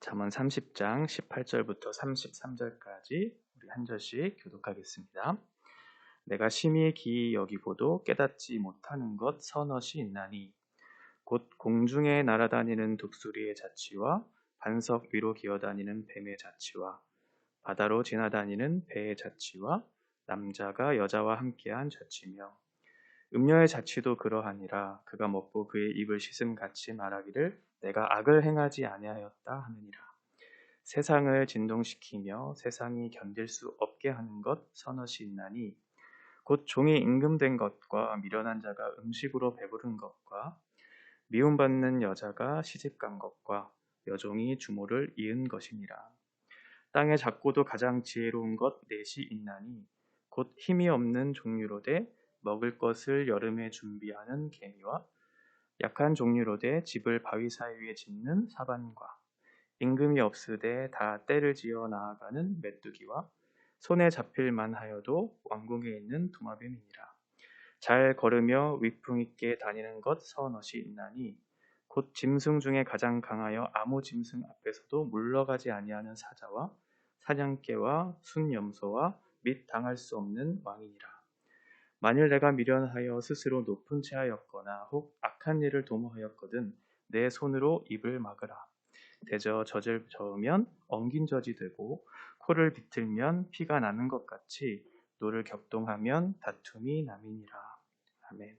잠언 30장 18절부터 33절까지 우리 한 절씩 교독하겠습니다. 내가 심히 기이 여기고도 깨닫지 못하는 것 서넛이 있나니 곧 공중에 날아다니는 독수리의 자취와 반석 위로 기어다니는 뱀의 자취와 바다로 지나다니는 배의 자취와 남자가 여자와 함께한 자취며 음녀의 자취도 그러하니라. 그가 먹고 그의 입을 씻음같이 말하기를 내가 악을 행하지 아니하였다 하느니라. 세상을 진동시키며 세상이 견딜 수 없게 하는 것 서넛이 있나니 곧 종이 임금된 것과 미련한 자가 음식으로 배부른 것과 미움받는 여자가 시집간 것과 여종이 주모를 이은 것이니라. 땅에 작고도 가장 지혜로운 것 넷이 있나니 곧 힘이 없는 종류로되 먹을 것을 여름에 준비하는 개미와 약한 종류로되 집을 바위 사이에 짓는 사반과 임금이 없으되 다 때를 지어 나아가는 메뚜기와 손에 잡힐 만하여도 왕궁에 있는 도마뱀이니라. 잘 걸으며 위풍 있게 다니는 것 서넛이 있나니 곧 짐승 중에 가장 강하여 아무 짐승 앞에서도 물러가지 아니하는 사자와 사냥개와 순염소와 및 당할 수 없는 왕이니라. 만일 내가 미련하여 스스로 높은 채 하였거나 혹 악한 일을 도모하였거든 내 손으로 입을 막으라. 대저 젖을 저으면 엉긴 젖이 되고 코를 비틀면 피가 나는 것 같이 노를 격동하면 다툼이 남이니라. 아멘.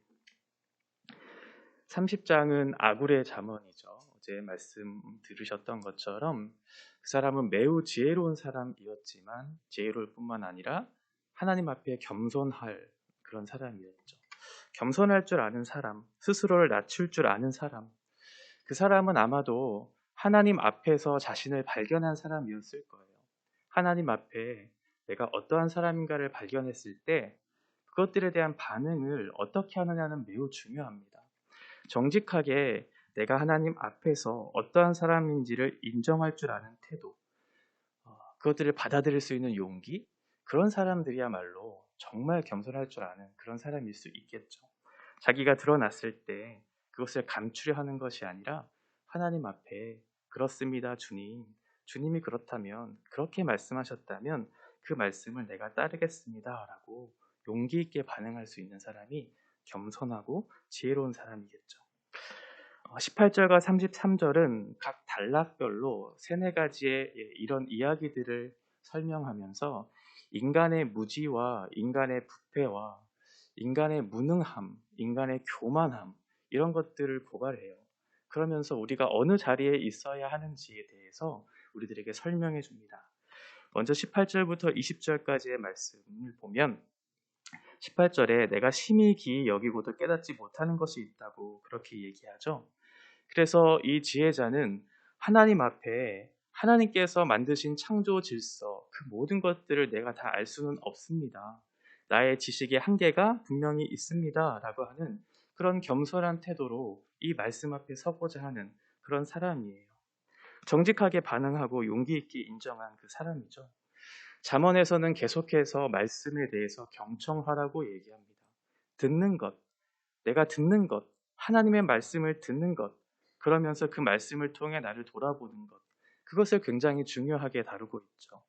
30장은 아굴의 잠언이죠. 어제 말씀 들으셨던 것처럼 그 사람은 매우 지혜로운 사람이었지만 지혜로울 뿐만 아니라 하나님 앞에 겸손할 그런 사람이었죠. 겸손할 줄 아는 사람, 스스로를 낮출 줄 아는 사람, 그 사람은 아마도 하나님 앞에서 자신을 발견한 사람이었을 거예요. 하나님 앞에 내가 어떠한 사람인가를 발견했을 때 그것들에 대한 반응을 어떻게 하느냐는 매우 중요합니다. 정직하게 내가 하나님 앞에서 어떠한 사람인지를 인정할 줄 아는 태도, 그것들을 받아들일 수 있는 용기, 그런 사람들이야말로 정말 겸손할 줄 아는 그런 사람일 수 있겠죠. 자기가 드러났을 때 그것을 감추려 하는 것이 아니라 하나님 앞에 그렇습니다, 주님. 주님이 그렇다면, 그렇게 말씀하셨다면 그 말씀을 내가 따르겠습니다 라고 용기 있게 반응할 수 있는 사람이 겸손하고 지혜로운 사람이겠죠. 18절과 33절은 각 단락별로 세네 가지의 이런 이야기들을 설명하면서 인간의 무지와 인간의 부패와 인간의 무능함, 인간의 교만함 이런 것들을 고발해요. 그러면서 우리가 어느 자리에 있어야 하는지에 대해서 우리들에게 설명해 줍니다. 먼저 18절부터 20절까지의 말씀을 보면 18절에 내가 심히 기이 여기고도 깨닫지 못하는 것이 있다고 그렇게 얘기하죠. 그래서 이 지혜자는 하나님 앞에 하나님께서 만드신 창조 질서, 그 모든 것들을 내가 다 알 수는 없습니다. 나의 지식의 한계가 분명히 있습니다. 라고 하는 그런 겸손한 태도로 이 말씀 앞에 서고자 하는 그런 사람이에요. 정직하게 반응하고 용기 있게 인정한 그 사람이죠. 잠언에서는 계속해서 말씀에 대해서 경청하라고 얘기합니다. 듣는 것, 내가 듣는 것, 하나님의 말씀을 듣는 것, 그러면서 그 말씀을 통해 나를 돌아보는 것, 그것을 굉장히 중요하게 다루고 있죠.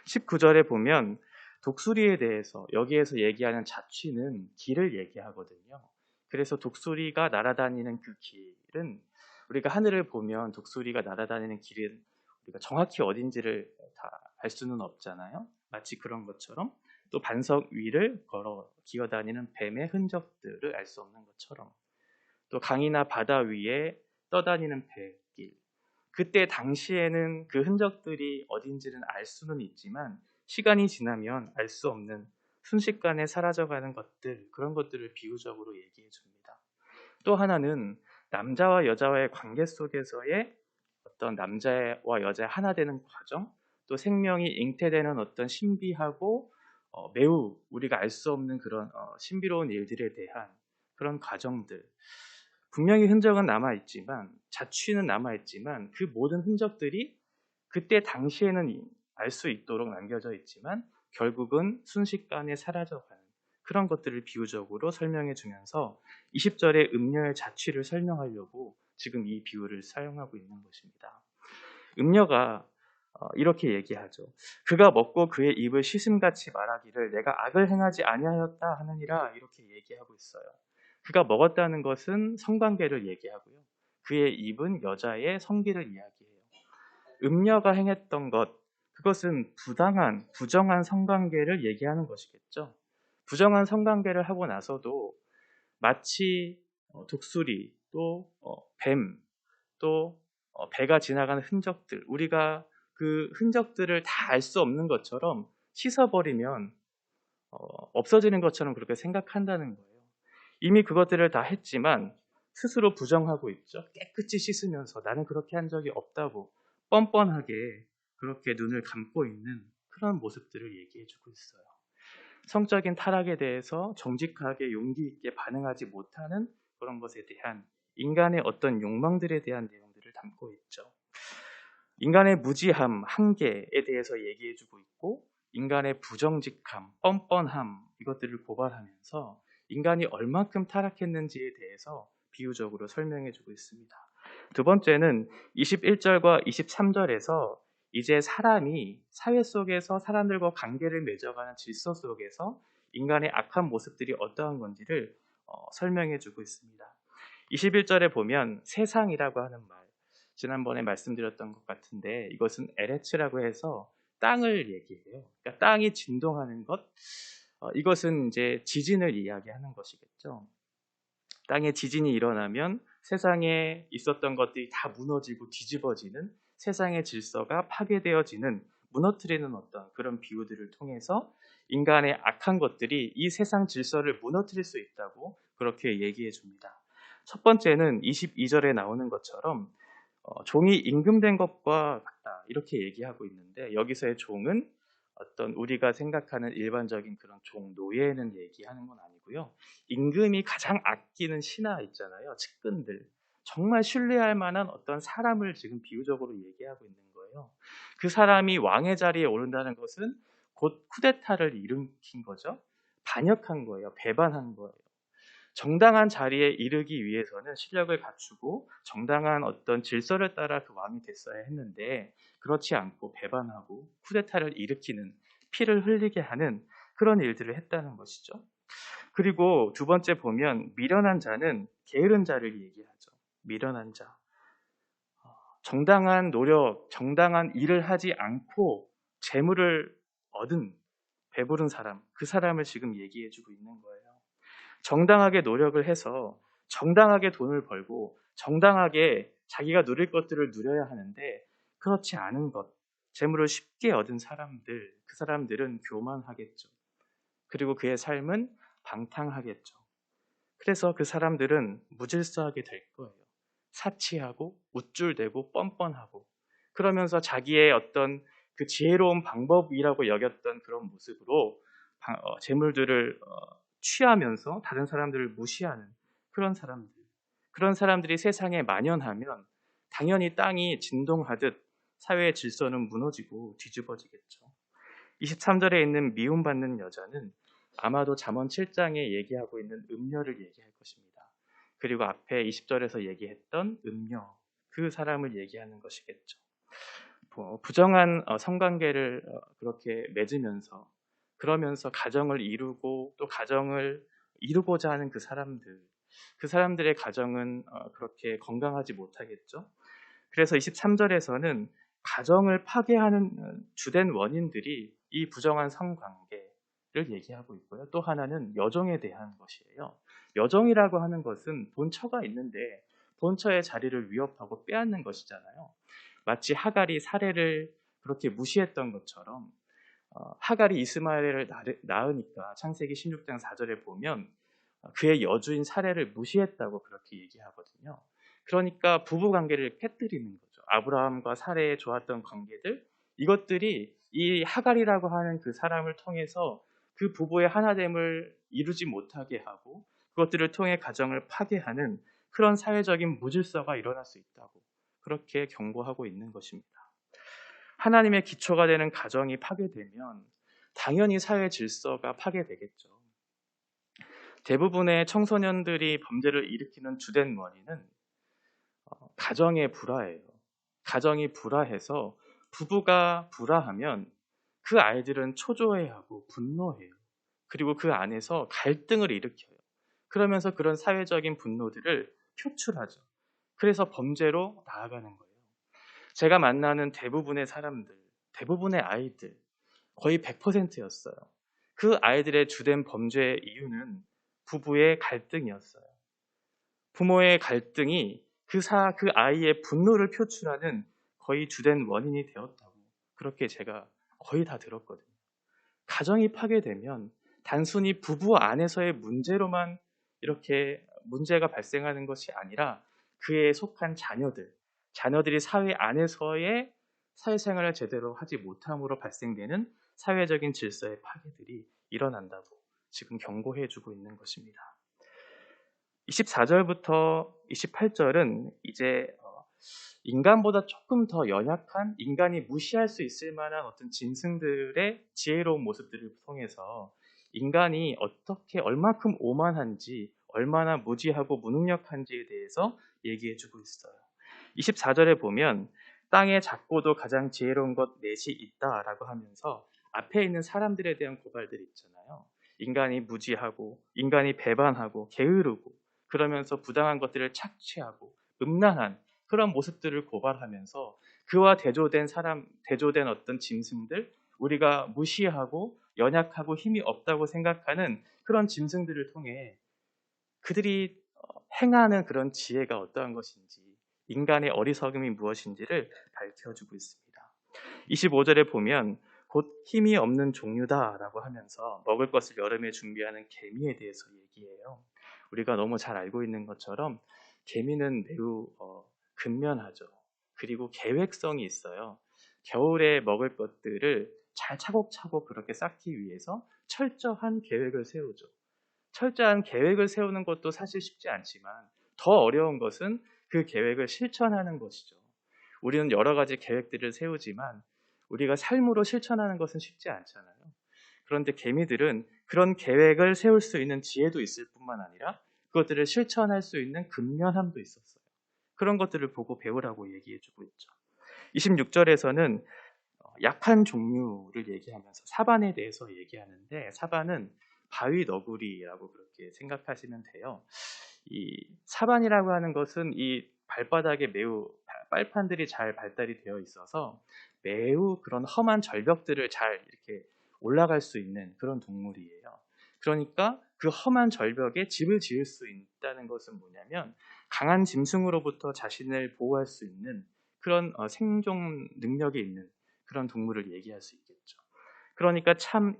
19절에 보면 독수리에 대해서 여기에서 얘기하는 자취는 길을 얘기하거든요. 그래서 독수리가 날아다니는 그 길은 우리가 하늘을 보면 독수리가 날아다니는 길은 우리가 정확히 어딘지를 다 알 수는 없잖아요. 마치 그런 것처럼 또 반석 위를 걸어 기어다니는 뱀의 흔적들을 알 수 없는 것처럼 또 강이나 바다 위에 떠다니는 배길, 그때 당시에는 그 흔적들이 어딘지는 알 수는 있지만 시간이 지나면 알 수 없는 순식간에 사라져가는 것들, 그런 것들을 비유적으로 얘기해 줍니다. 또 하나는 남자와 여자와의 관계 속에서의 어떤 남자와 여자의 하나 되는 과정, 또 생명이 잉태되는 어떤 신비하고 매우 우리가 알 수 없는 그런 신비로운 일들에 대한 그런 과정들, 분명히 흔적은 남아있지만, 자취는 남아있지만 그 모든 흔적들이 그때 당시에는 알 수 있도록 남겨져 있지만 결국은 순식간에 사라져가는 그런 것들을 비유적으로 설명해 주면서 20절의 음녀의 자취를 설명하려고 지금 이 비유를 사용하고 있는 것입니다. 음녀가 이렇게 얘기하죠. 그가 먹고 그의 입을 씻음같이 말하기를 내가 악을 행하지 아니하였다 하느니라 이렇게 얘기하고 있어요. 그가 먹었다는 것은 성관계를 얘기하고요. 그의 입은 여자의 성기를 이야기해요. 음녀가 행했던 것, 그것은 부정한 성관계를 얘기하는 것이겠죠. 부정한 성관계를 하고 나서도 마치 독수리, 또 뱀, 또 배가 지나가는 흔적들, 우리가 그 흔적들을 다 알 수 없는 것처럼 씻어버리면 없어지는 것처럼 그렇게 생각한다는 거예요. 이미 그것들을 다 했지만 스스로 부정하고 있죠. 깨끗이 씻으면서 나는 그렇게 한 적이 없다고 뻔뻔하게 그렇게 눈을 감고 있는 그런 모습들을 얘기해주고 있어요. 성적인 타락에 대해서 정직하게 용기 있게 반응하지 못하는 그런 것에 대한 인간의 어떤 욕망들에 대한 내용들을 담고 있죠. 인간의 무지함, 한계에 대해서 얘기해주고 있고 인간의 부정직함, 뻔뻔함 이것들을 고발하면서 인간이 얼만큼 타락했는지에 대해서 비유적으로 설명해주고 있습니다. 두 번째는 21절과 23절에서 이제 사람이 사회 속에서 사람들과 관계를 맺어가는 질서 속에서 인간의 악한 모습들이 어떠한 건지를 설명해주고 있습니다. 21절에 보면 세상이라고 하는 말, 지난번에 말씀드렸던 것 같은데 이것은 에레츠라고 해서 땅을 얘기해요. 그러니까 땅이 진동하는 것, 이것은 이제 지진을 이야기하는 것이겠죠. 땅에 지진이 일어나면 세상에 있었던 것들이 다 무너지고 뒤집어지는 세상의 질서가 파괴되어지는 무너뜨리는 어떤 그런 비유들을 통해서 인간의 악한 것들이 이 세상 질서를 무너뜨릴 수 있다고 그렇게 얘기해 줍니다. 첫 번째는 22절에 나오는 것처럼 종이 임금된 것과 같다 이렇게 얘기하고 있는데 여기서의 종은 어떤 우리가 생각하는 일반적인 그런 종 노예는 얘기하는 건 아니고요. 임금이 가장 아끼는 신하 있잖아요. 측근들. 정말 신뢰할 만한 어떤 사람을 지금 비유적으로 얘기하고 있는 거예요. 그 사람이 왕의 자리에 오른다는 것은 곧 쿠데타를 일으킨 거죠. 반역한 거예요. 배반한 거예요. 정당한 자리에 이르기 위해서는 실력을 갖추고 정당한 어떤 질서를 따라 그 왕이 됐어야 했는데 그렇지 않고 배반하고 쿠데타를 일으키는 피를 흘리게 하는 그런 일들을 했다는 것이죠. 그리고 두 번째 보면 미련한 자는 게으른 자를 얘기하죠. 미련한 자. 정당한 노력, 정당한 일을 하지 않고 재물을 얻은 배부른 사람, 그 사람을 지금 얘기해주고 있는 거예요. 정당하게 노력을 해서 정당하게 돈을 벌고 정당하게 자기가 누릴 것들을 누려야 하는데 그렇지 않은 것, 재물을 쉽게 얻은 사람들, 그 사람들은 교만하겠죠. 그리고 그의 삶은 방탕하겠죠. 그래서 그 사람들은 무질서하게 될 거예요. 사치하고 우쭐대고 뻔뻔하고 그러면서 자기의 어떤 그 지혜로운 방법이라고 여겼던 그런 모습으로 재물들을 취하면서 다른 사람들을 무시하는 그런 사람들이 세상에 만연하면 당연히 땅이 진동하듯 사회의 질서는 무너지고 뒤집어지겠죠. 23절에 있는 미움받는 여자는 아마도 잠언 7장에 얘기하고 있는 음녀를 얘기할 것입니다. 그리고 앞에 20절에서 얘기했던 음녀, 그 사람을 얘기하는 것이겠죠. 부정한 성관계를 그렇게 맺으면서 그러면서 가정을 이루고 또 가정을 이루고자 하는 그 사람들의 가정은 그렇게 건강하지 못하겠죠. 그래서 23절에서는 가정을 파괴하는 주된 원인들이 이 부정한 성관계를 얘기하고 있고요. 또 하나는 여종에 대한 것이에요. 여종이라고 하는 것은 본처가 있는데 본처의 자리를 위협하고 빼앗는 것이잖아요. 마치 하갈이 사례를 그렇게 무시했던 것처럼 하갈이 이스마엘을 낳으니까 창세기 16장 4절에 보면 그의 여주인 사례를 무시했다고 그렇게 얘기하거든요. 그러니까 부부관계를 깨뜨리는 거죠. 아브라함과 사례에 좋았던 관계들, 이것들이 이 하갈이라고 하는 그 사람을 통해서 그 부부의 하나됨을 이루지 못하게 하고 그것들을 통해 가정을 파괴하는 그런 사회적인 무질서가 일어날 수 있다고 그렇게 경고하고 있는 것입니다. 하나님의 기초가 되는 가정이 파괴되면 당연히 사회 질서가 파괴되겠죠. 대부분의 청소년들이 범죄를 일으키는 주된 원인은 가정의 불화예요. 가정이 불화해서 부부가 불화하면 그 아이들은 초조해하고 분노해요. 그리고 그 안에서 갈등을 일으켜요. 그러면서 그런 사회적인 분노들을 표출하죠. 그래서 범죄로 나아가는 거예요. 제가 만나는 대부분의 사람들, 대부분의 아이들, 거의 100%였어요. 그 아이들의 주된 범죄의 이유는 부부의 갈등이었어요. 부모의 갈등이 그 아이의 분노를 표출하는 거의 주된 원인이 되었다고 그렇게 제가 거의 다 들었거든요. 가정이 파괴되면 단순히 부부 안에서의 문제로만 이렇게 문제가 발생하는 것이 아니라 그에 속한 자녀들이 사회 안에서의 사회생활을 제대로 하지 못함으로 발생되는 사회적인 질서의 파괴들이 일어난다고 지금 경고해주고 있는 것입니다. 24절부터 28절은 이제 인간보다 조금 더 연약한, 인간이 무시할 수 있을 만한 어떤 짐승들의 지혜로운 모습들을 통해서 인간이 어떻게 얼마큼 오만한지, 얼마나 무지하고 무능력한지에 대해서 얘기해주고 있어요. 24절에 보면 땅에 작고도 가장 지혜로운 것 넷이 있다라고 하면서 앞에 있는 사람들에 대한 고발들이 있잖아요. 인간이 무지하고, 인간이 배반하고, 게으르고, 그러면서 부당한 것들을 착취하고, 음란한 그런 모습들을 고발하면서 그와 대조된 어떤 짐승들, 우리가 무시하고 연약하고 힘이 없다고 생각하는 그런 짐승들을 통해 그들이 행하는 그런 지혜가 어떠한 것인지, 인간의 어리석음이 무엇인지를 밝혀주고 있습니다. 25절에 보면 곧 힘이 없는 종류다라고 하면서 먹을 것을 여름에 준비하는 개미에 대해서 얘기해요. 우리가 너무 잘 알고 있는 것처럼 개미는 매우 근면하죠. 그리고 계획성이 있어요. 겨울에 먹을 것들을 잘 차곡차곡 그렇게 쌓기 위해서 철저한 계획을 세우죠. 철저한 계획을 세우는 것도 사실 쉽지 않지만 더 어려운 것은 그 계획을 실천하는 것이죠. 우리는 여러 가지 계획들을 세우지만 우리가 삶으로 실천하는 것은 쉽지 않잖아요. 그런데 개미들은 그런 계획을 세울 수 있는 지혜도 있을 뿐만 아니라 그것들을 실천할 수 있는 근면함도 있었어요. 그런 것들을 보고 배우라고 얘기해주고 있죠. 26절에서는 약한 종류를 얘기하면서 사반에 대해서 얘기하는데, 사반은 바위 너구리라고 그렇게 생각하시면 돼요. 이 사반이라고 하는 것은 이 발바닥에 매우 빨판들이 잘 발달이 되어 있어서 매우 그런 험한 절벽들을 잘 이렇게 올라갈 수 있는 그런 동물이에요. 그러니까 그 험한 절벽에 집을 지을 수 있다는 것은 뭐냐면 강한 짐승으로부터 자신을 보호할 수 있는 그런 생존 능력이 있는 그런 동물을 얘기할 수 있겠죠. 그러니까 참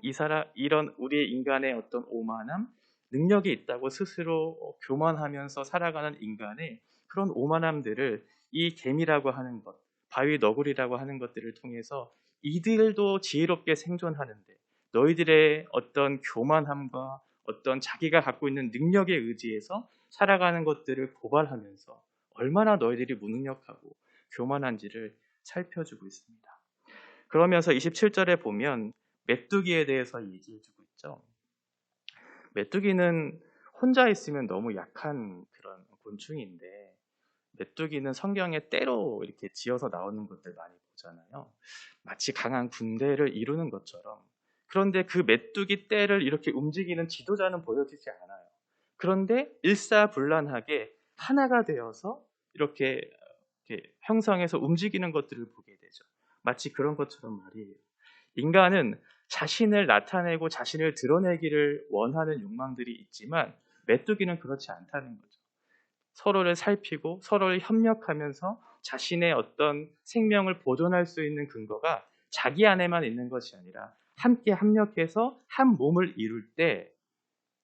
이런 우리의 인간의 어떤 오만함, 능력이 있다고 스스로 교만하면서 살아가는 인간의 그런 오만함들을 이 개미라고 하는 것, 바위 너구리라고 하는 것들을 통해서 이들도 지혜롭게 생존하는데 너희들의 어떤 교만함과 어떤 자기가 갖고 있는 능력에 의지해서 살아가는 것들을 고발하면서 얼마나 너희들이 무능력하고 교만한지를 살펴주고 있습니다. 그러면서 27절에 보면 메뚜기에 대해서 얘기해주고 있죠. 메뚜기는 혼자 있으면 너무 약한 그런 곤충인데 메뚜기는 성경에 때로 이렇게 지어서 나오는 것들 많이 보잖아요. 마치 강한 군대를 이루는 것처럼. 그런데 그 메뚜기 떼를 이렇게 움직이는 지도자는 보여지지 않아요. 그런데 일사불란하게 하나가 되어서 이렇게 형성해서 움직이는 것들을 보게 되죠. 마치 그런 것처럼 말이에요. 인간은 자신을 나타내고 자신을 드러내기를 원하는 욕망들이 있지만 메뚜기는 그렇지 않다는 거죠. 서로를 살피고 서로를 협력하면서 자신의 어떤 생명을 보존할 수 있는 근거가 자기 안에만 있는 것이 아니라 함께 합력해서 한 몸을 이룰 때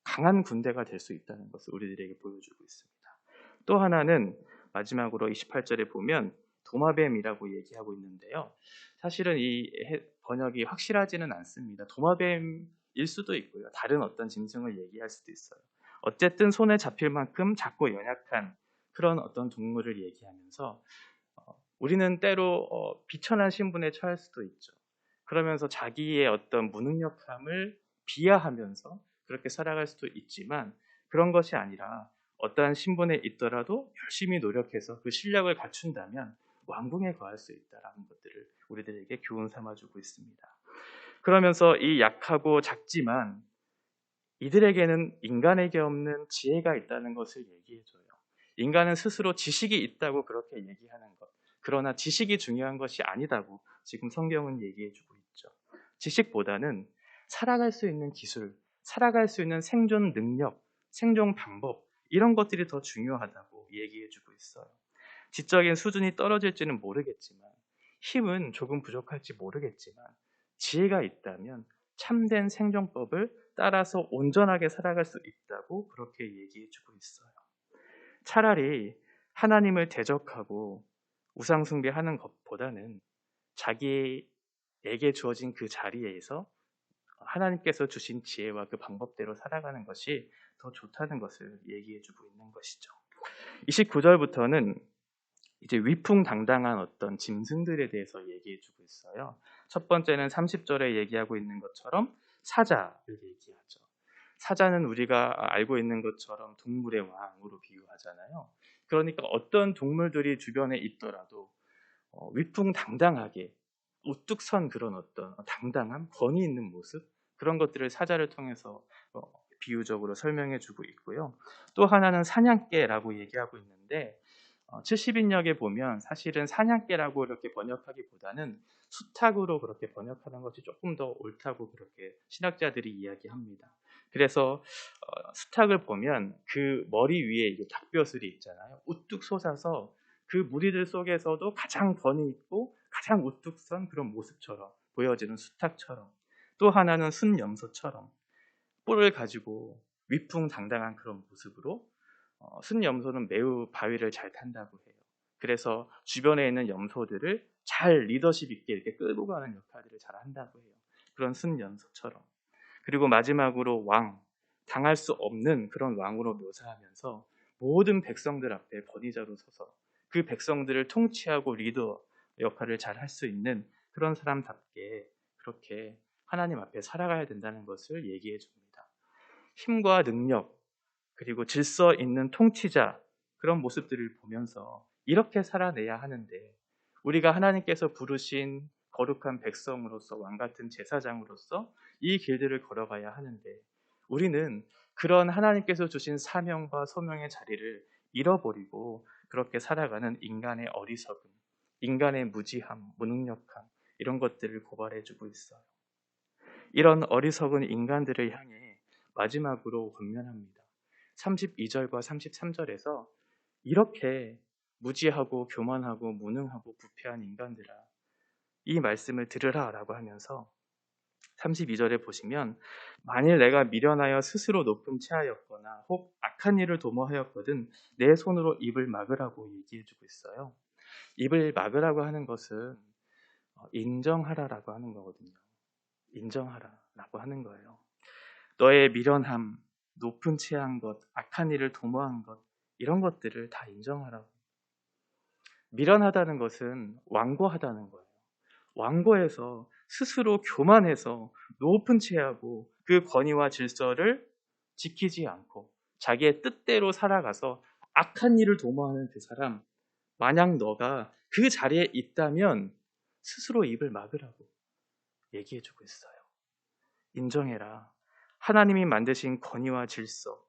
강한 군대가 될 수 있다는 것을 우리들에게 보여주고 있습니다. 또 하나는 마지막으로 28절에 보면 도마뱀이라고 얘기하고 있는데요. 사실은 이 번역이 확실하지는 않습니다. 도마뱀일 수도 있고요. 다른 어떤 짐승을 얘기할 수도 있어요. 어쨌든 손에 잡힐 만큼 작고 연약한 그런 어떤 동물을 얘기하면서 우리는 때로 비천한 신분에 처할 수도 있죠. 그러면서 자기의 어떤 무능력함을 비하하면서 그렇게 살아갈 수도 있지만 그런 것이 아니라 어떠한 신분에 있더라도 열심히 노력해서 그 실력을 갖춘다면 왕궁에 거할 수 있다라는 것들을 우리들에게 교훈 삼아주고 있습니다. 그러면서 이 약하고 작지만 이들에게는 인간에게 없는 지혜가 있다는 것을 얘기해줘요. 인간은 스스로 지식이 있다고 그렇게 얘기하는 것. 그러나 지식이 중요한 것이 아니다고 지금 성경은 얘기해주고 있죠. 지식보다는 살아갈 수 있는 기술, 살아갈 수 있는 생존 능력, 생존 방법 이런 것들이 더 중요하다고 얘기해주고 있어요. 지적인 수준이 떨어질지는 모르겠지만 힘은 조금 부족할지 모르겠지만 지혜가 있다면 참된 생존법을 따라서 온전하게 살아갈 수 있다고 그렇게 얘기해주고 있어요. 차라리 하나님을 대적하고 우상숭배하는 것보다는 자기에게 주어진 그 자리에서 하나님께서 주신 지혜와 그 방법대로 살아가는 것이 더 좋다는 것을 얘기해주고 있는 것이죠. 29절부터는 이제 위풍당당한 어떤 짐승들에 대해서 얘기해주고 있어요. 첫 번째는 30절에 얘기하고 있는 것처럼 사자를 얘기하죠. 사자는 우리가 알고 있는 것처럼 동물의 왕으로 비유하잖아요. 그러니까 어떤 동물들이 주변에 있더라도 위풍당당하게 우뚝 선 그런 어떤 당당함, 권위 있는 모습 그런 것들을 사자를 통해서 비유적으로 설명해주고 있고요. 또 하나는 사냥개라고 얘기하고 있는데 70인역에 보면 사실은 사냥개라고 이렇게 번역하기보다는 수탉으로 그렇게 번역하는 것이 조금 더 옳다고 그렇게 신학자들이 이야기합니다. 그래서 수탉을 보면 그 머리 위에 이제 닭벼슬이 있잖아요. 우뚝 솟아서 그 무리들 속에서도 가장 권위 있고 가장 우뚝 선 그런 모습처럼 보여지는 수탉처럼, 또 하나는 순염소처럼 뿔을 가지고 위풍당당한 그런 모습으로 순염소는 매우 바위를 잘 탄다고 해요. 그래서 주변에 있는 염소들을 잘 리더십 있게 이렇게 끌고 가는 역할들을 잘 한다고 해요. 그런 순염소처럼. 그리고 마지막으로 왕, 당할 수 없는 그런 왕으로 묘사하면서 모든 백성들 앞에 권위자로 서서 그 백성들을 통치하고 리더 역할을 잘 할 수 있는 그런 사람답게 그렇게 하나님 앞에 살아가야 된다는 것을 얘기해 줍니다. 힘과 능력, 그리고 질서 있는 통치자 그런 모습들을 보면서 이렇게 살아내야 하는데 우리가 하나님께서 부르신 거룩한 백성으로서 왕같은 제사장으로서 이 길들을 걸어가야 하는데 우리는 그런 하나님께서 주신 사명과 소명의 자리를 잃어버리고 그렇게 살아가는 인간의 어리석음, 인간의 무지함, 무능력함 이런 것들을 고발해주고 있어요. 이런 어리석은 인간들을 향해 마지막으로 권면합니다. 32절과 33절에서 이렇게 무지하고 교만하고 무능하고 부패한 인간들아 이 말씀을 들으라 라고 하면서 32절에 보시면 만일 내가 미련하여 스스로 높음 체하였거나 혹 악한 일을 도모하였거든 내 손으로 입을 막으라고 얘기해주고 있어요. 입을 막으라고 하는 것은 인정하라라고 하는 거거든요. 인정하라라고 하는 거예요. 너의 미련함, 높은 체한 것, 악한 일을 도모한 것 이런 것들을 다 인정하라고. 미련하다는 것은 완고하다는 거예요. 완고해서 스스로 교만해서 높은 체하고 그 권위와 질서를 지키지 않고 자기의 뜻대로 살아가서 악한 일을 도모하는 그 사람, 만약 너가 그 자리에 있다면 스스로 입을 막으라고 얘기해주고 있어요. 인정해라. 하나님이 만드신 권위와 질서,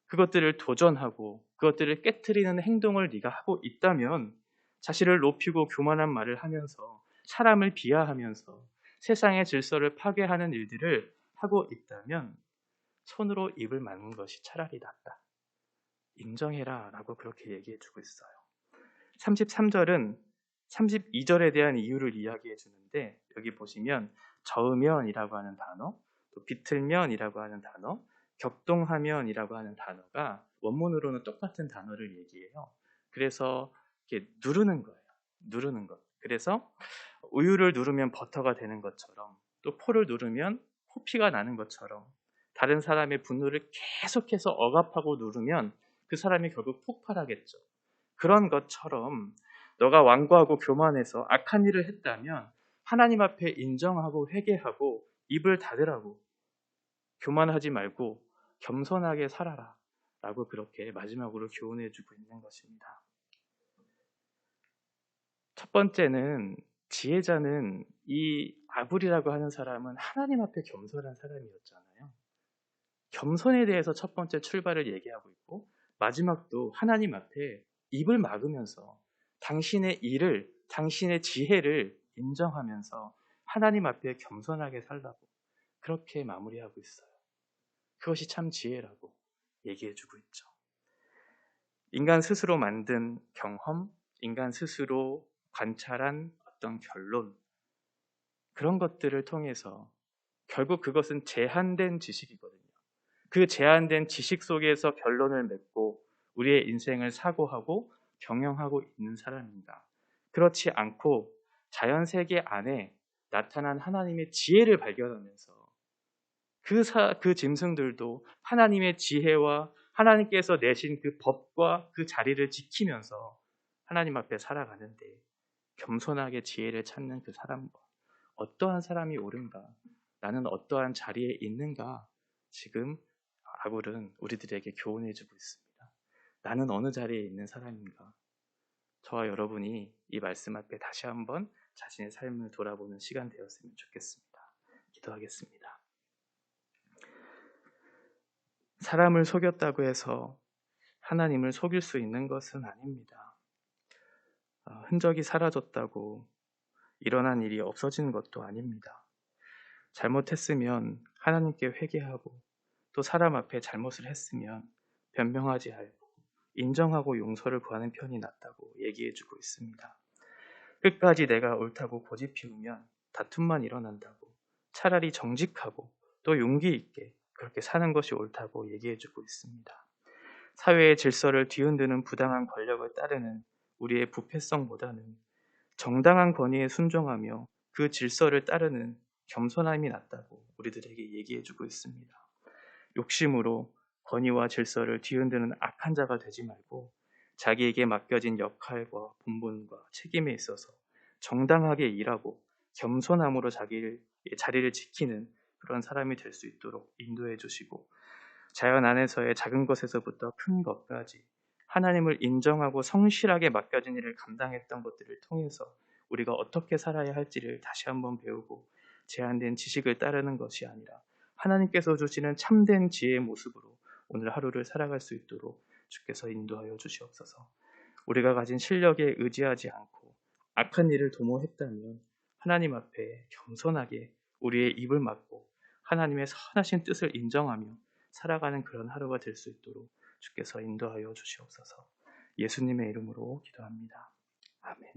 그것들을 도전하고 그것들을 깨트리는 행동을 네가 하고 있다면 자신을 높이고 교만한 말을 하면서 사람을 비하하면서 세상의 질서를 파괴하는 일들을 하고 있다면 손으로 입을 막는 것이 차라리 낫다. 인정해라 라고 그렇게 얘기해 주고 있어요. 33절은 32절에 대한 이유를 이야기해 주는데 여기 보시면 저으면이라고 하는 단어, 또 비틀면이라고 하는 단어, 격동하면이라고 하는 단어가 원문으로는 똑같은 단어를 얘기해요. 그래서 이렇게 누르는 거예요. 누르는 것. 그래서 우유를 누르면 버터가 되는 것처럼 또 포를 누르면 호피가 나는 것처럼 다른 사람의 분노를 계속해서 억압하고 누르면 그 사람이 결국 폭발하겠죠. 그런 것처럼 너가 완고하고 교만해서 악한 일을 했다면 하나님 앞에 인정하고 회개하고 입을 닫으라고, 교만하지 말고 겸손하게 살아라 라고 그렇게 마지막으로 교훈해 주고 있는 것입니다. 첫 번째는 지혜자는 이 아굴이라고 하는 사람은 하나님 앞에 겸손한 사람이었잖아요. 겸손에 대해서 첫 번째 출발을 얘기하고 있고 마지막도 하나님 앞에 입을 막으면서 당신의 일을, 당신의 지혜를 인정하면서 하나님 앞에 겸손하게 살라고 그렇게 마무리하고 있어요. 그것이 참 지혜라고 얘기해주고 있죠. 인간 스스로 만든 경험, 인간 스스로 관찰한 어떤 결론, 그런 것들을 통해서 결국 그것은 제한된 지식이거든요. 그 제한된 지식 속에서 결론을 맺고 우리의 인생을 사고하고 경영하고 있는 사람입니다. 그렇지 않고 자연 세계 안에 나타난 하나님의 지혜를 발견하면서 그 짐승들도 하나님의 지혜와 하나님께서 내신 그 법과 그 자리를 지키면서 하나님 앞에 살아가는데 겸손하게 지혜를 찾는 그 사람과 어떠한 사람이 옳은가? 나는 어떠한 자리에 있는가? 지금 아굴은 우리들에게 교훈해주고 있습니다. 나는 어느 자리에 있는 사람인가? 저와 여러분이 이 말씀 앞에 다시 한번 자신의 삶을 돌아보는 시간 되었으면 좋겠습니다. 기도하겠습니다. 사람을 속였다고 해서 하나님을 속일 수 있는 것은 아닙니다. 흔적이 사라졌다고 일어난 일이 없어지는 것도 아닙니다. 잘못했으면 하나님께 회개하고 또 사람 앞에 잘못을 했으면 변명하지 말고 인정하고 용서를 구하는 편이 낫다고 얘기해주고 있습니다. 끝까지 내가 옳다고 고집 피우면 다툼만 일어난다고 차라리 정직하고 또 용기 있게 그렇게 사는 것이 옳다고 얘기해주고 있습니다. 사회의 질서를 뒤흔드는 부당한 권력을 따르는 우리의 부패성보다는 정당한 권위에 순종하며 그 질서를 따르는 겸손함이 낫다고 우리들에게 얘기해주고 있습니다. 욕심으로 권위와 질서를 뒤흔드는 악한 자가 되지 말고 자기에게 맡겨진 역할과 본분과 책임에 있어서 정당하게 일하고 겸손함으로 자기의 자리를 지키는 그런 사람이 될 수 있도록 인도해 주시고 자연 안에서의 작은 것에서부터 큰 것까지 하나님을 인정하고 성실하게 맡겨진 일을 감당했던 것들을 통해서 우리가 어떻게 살아야 할지를 다시 한번 배우고 제한된 지식을 따르는 것이 아니라 하나님께서 주시는 참된 지혜의 모습으로 오늘 하루를 살아갈 수 있도록 주께서 인도하여 주시옵소서. 우리가 가진 실력에 의지하지 않고 악한 일을 도모했다면 하나님 앞에 겸손하게 우리의 입을 막고 하나님의 선하신 뜻을 인정하며 살아가는 그런 하루가 될 수 있도록 주께서 인도하여 주시옵소서. 예수님의 이름으로 기도합니다. 아멘.